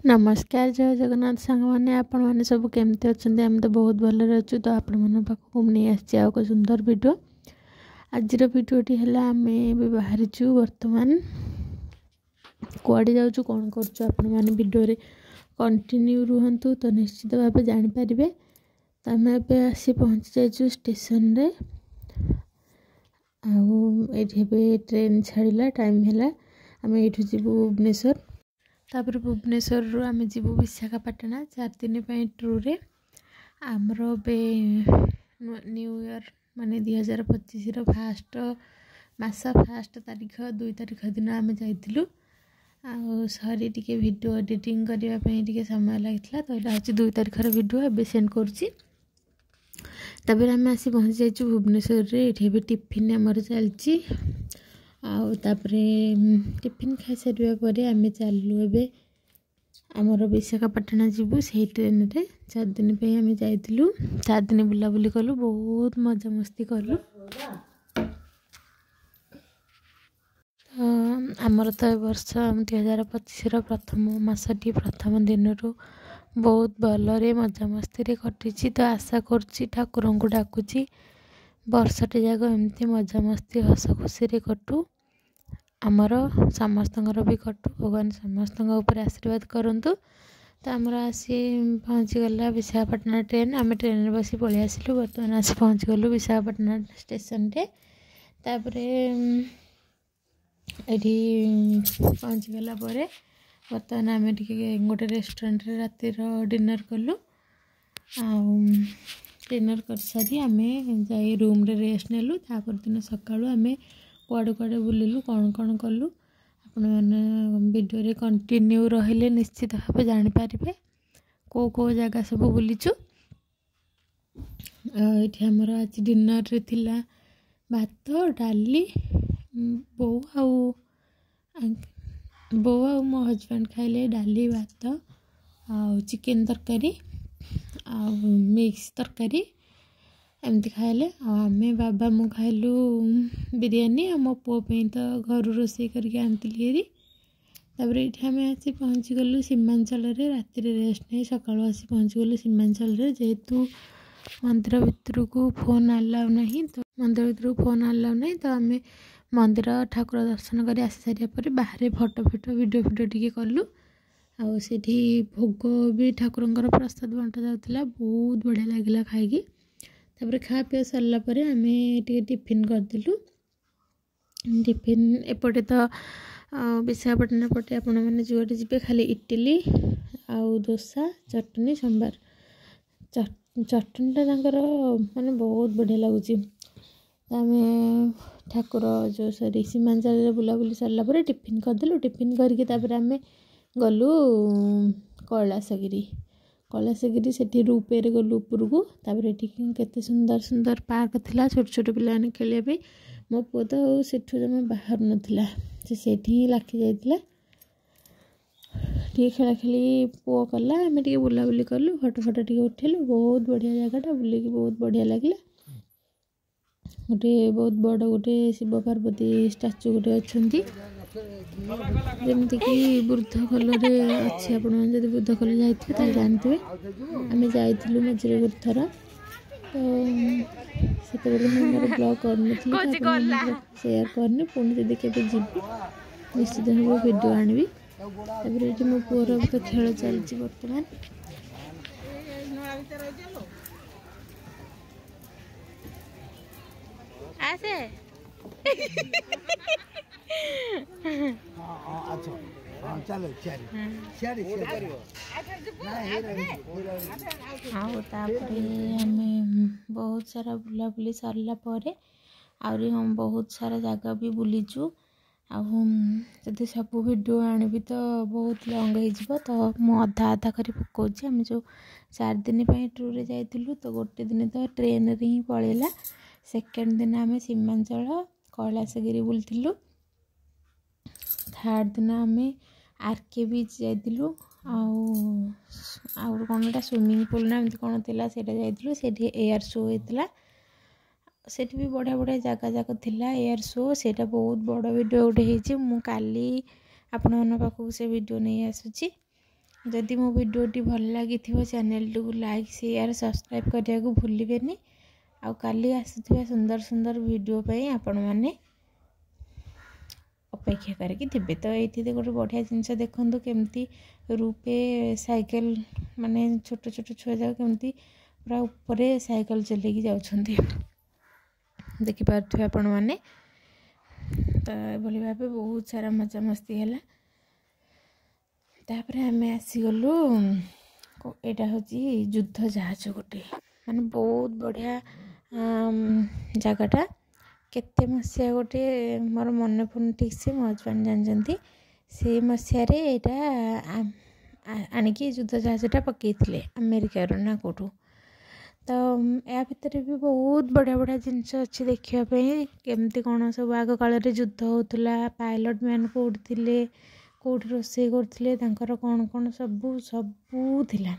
नमस्कार जय जगन्नाथ सांग मैंने आपण मैंने सब केमती अच्छा आम तो बहुत भलि अच्छु तो आपण मन पाखक नहीं आसी सुंदर वीडियो आज वीडियोटी है आम बाहरी बर्तमान कुआड़े जाऊँ कौन कर वीडियो कंटिन्यू रुहतु तो निश्चित भाव जानीपारे। तो आम आसी पहुँची जाइए स्टेशन रे आए ट्रेन छाड़ा टाइम है आम ये जीवु भुवनेश्वर तापर भुवनेश्वर रु आम जीवु विशाखापाटना 4 दिन टूर आमर न्यू ईयर माने 2025 फास्ट मास फास्ट तारीख 2 तारीख दिन आम जाइलु सरी टी वीडियो एडिटिंग करने समय लगी तो यहाँ हूँ 2 तारीखर वीडियो एवं सेंड करुँची। आम आसी पहुँची जाइए भुवनेश्वर ये टिफिन आमर चलती टिफिन खाई सारे पर आम चलू ए आमर विशाखापाटना जीवु से ट्रेन रे 4 दिन पे आम जाइलु 4 दिन बुलाबुली कलु बहुत मजा मस्ती कलु। आमर तो वर्ष 2025 प्रथम मासटी प्रथम दिन रू बहुत भलरे मजा मस्ती कटी तो आशा करुँची ठाकुर को डाकुची वर्षटे जाक एमती मजा मस्ती हस खुशी कटू आमर समस्त भी कटू भगवान समस्त आशीर्वाद करंतु। तो आमर आसी पहुँची गला विशाखापाटना ट्रेन आम ट्रेन बसी पलि आसिलु बर्तमान आसी पहुँची गलु विशाखापाटना स्टेशन रे तापरे एठी पहुँची गला परे बर्तमान आम गोटे रेस्टोरेंट रे रातिर डिनर कलु डिनर कर सारी आम जाई रूम रे रेस्ट नेलु तापर दिन सकाळु आम कुआड़े कुआड़े बुलिलु कौन कौन कलु आपण मैंने वीडियो रे कंटिन्यू रहिले निश्चित भाव जानीपारे को जगह सब बुलीचु। ये आमर आज डिनर रे थिला भात डाली बो आ मो हजबैंड खाइले डाली भात आ चिकेन तरकारी आ मिक्स तरकारी एमती खाइले आम बाबा मु खाइलु बिरयानी आ मो पुओ तो घर रोषे करके आनी ये आम आसी पहुँची गलु सीमांचल राति रेस्ट नहीं सकाळु आसी पहुँची गलु सीमांचल जेहेतु मंदिर भितर को फोन अलाउ नहीं तो मंदिर भितर को फोन अलाउ नहीं तो आम मंदिर ठाकुर दर्शन कर आसी सारे पर बाहर फोटो वीडियो टी कलु आठी भोग भी ठाकुर प्रसाद बंटा जाता बहुत बढ़िया लगे खाई तापर खा पी सरला आम टिफिन करदेलु टिफिन एपटे तो विशाखापाटना पटे आपण मैंने जुआटे जी खाली इडली आउ डोसा चटनी सांबार चटनीटा माने बहुत बढ़िया लगुच आम ठाकुर जो सरी सीमांचल बुलाबुली सरला टिफिन करदेलु टिफिन करके आम गलु कैलासगिरी से रूपे गलु ऊपर को केते सुंदर सुंदर पार्क थिला छोट छोट पिलाने खेलिया मो पुओ तो सेठू जमा बाहर नथिला से लाखी जाइतिला खेला खेली पुओ कला आम बुलाबुली कलु फोटो उठेलु बहुत बढ़िया जगह बुलिकी बहुत बढ़िया लगे गोटे बहुत बड़ गोटे शिव पार्वती स्टाच्यू गोटे अच्छा जमीक बुद्ध खोल अच्छी आपड़ी बुद्ध खोल जाइए जानते आम जाइलु मझे गोटे थर तो से मोर ब्लॉग कर शेयर करनी पुणी जब के जी निश्चित भाव वीडियो आनबी तापर मो पुअर तो खेल चलती बर्तमान आसे बहुत सारा बुलाबुली सरला आहरी हम बहुत सारा जगह भी बुलीचु आदि सब वीडियो आनबी तो बहुत लंग हो तो मुझे अधा अधा कर पकाऊँ आम जो 4 दिन टूर रे जाइलु तो गोटे दिन तो ट्रेन रे ही पड़ेगा सेकेंड दिन आम सीमांचल कैलासगिरी बुलूँ थर्ड दिन आम आरके बीच जाइलु आउ कौन स्विमिंग पूल ना एमती कौन थी से एयर शो होता से भी बढ़िया बढ़िया जगह जाक थिला एयर शो से बहुत बड़ वीडियो गोटे हो काली आपण पाखक से वीडियो नहीं आसूची जदि मो भिडियोटी भल लगी चैनल को लाइक शेयर सब्सक्राइब करने को भूलिबेनी। आउ काली आसुथिबा सुंदर सुंदर वीडियो पे आपण माने अपेक्षा करके थे। तो ये गोटे बढ़िया जिनस देखो केमती रूपे साइकिल माने छोट छोट छुआ जाक केमती पूरा ऊपर साइकिल चलेकी जाउछंती देखिपे आपण मैंने। तो ये भाव बहुत सारा मजा मस्ती है। तापर आम आसीगलु यहाँ हूँ युद्ध जहाज गोटे माने बहुत बढ़िया जगटा केते मसीहा गोटे मोर मन पड़ुन ठीक से मो हजबैंड जानते से मसीह यहाँ आणिकी युद्ध जहाजटा पकई अमेरिकार ना कौटू। तो या भितर भी बहुत बढ़िया बढ़िया जिनस अच्छी देखापी केमती कौन सब आग काल युद्ध होता पायलट मैन कौटी कौटी रोसे करते कौन कौन सबू सबू थिला।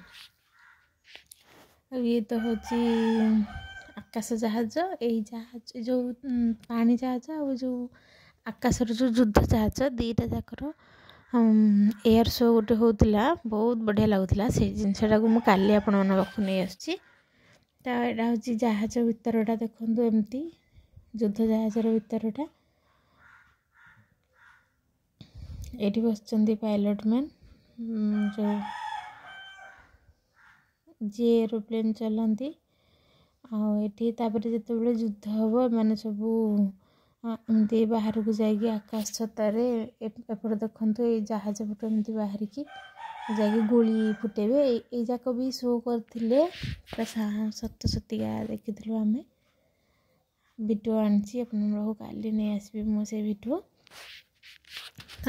ये तो हूँ आकाश जहाज यही जहाज जो पानी जहाज आ जो आकाशर जो युद्ध जहाज दीटा जाकर एयर शो गोटे होता बहुत बढ़िया लगुला से जिनसा को मुझे काली आपण पाक नहीं आसुची। तो यहाँ हूँ जहाज भितरटा देखो एमती युद्ध जहाजर भितरटा ये बस पायलट मैन जो जी एरोप्लेन चलाती आठी जिते युद्ध हम मैंने सबू एमती बाहर को जाकि आकाश छतारे एपटे देखते ये जहाज पट एमती बाहर की जाकि गोली फुटेबे ये जाक भी शो करते सत सतिका देखी आम वीडियो आनी काली नहीं आसबी मो से वीडियो।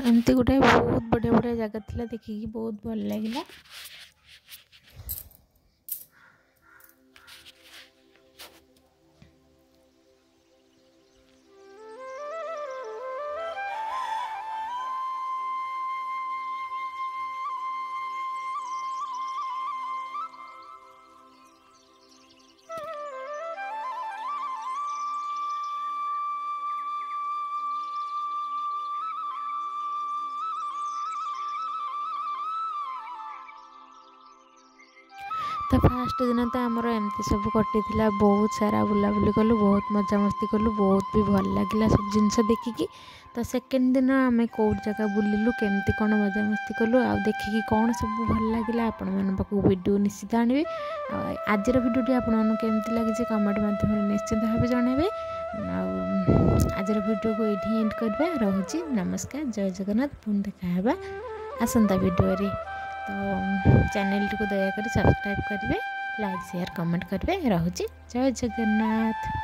एमती गोटे बहुत बढ़िया बढ़िया जगह थी देखिकी बहुत भल लगे। तो फास्ट दिन तो आमर एमती सब कटी बहुत सारा बुलाबुली कलु बहुत मजा मस्ती कलु बहुत भी भल लगे सब जिनस देखिकी। तो सेकेंड दिन आम कौट जगह बुलिलु केमती कौन मजा मस्ती कलु आ देखिकी कौन सब भल लगे आपण मन पाक वीडियो निश्चित आणवी। आजर वीडियोटी आपण केमती लगी कमेंट माध्यम निश्चित भाव जनइबे। आजर वीडियो को ये एंड करवा रोचे नमस्कार जय जगन्नाथ पुणी देखा आसंता वीडियो रे। तो चैनल को दयाकोरी सब्सक्राइब करेंगे लाइक शेयर कमेंट करेंगे रोचे जय जगन्नाथ।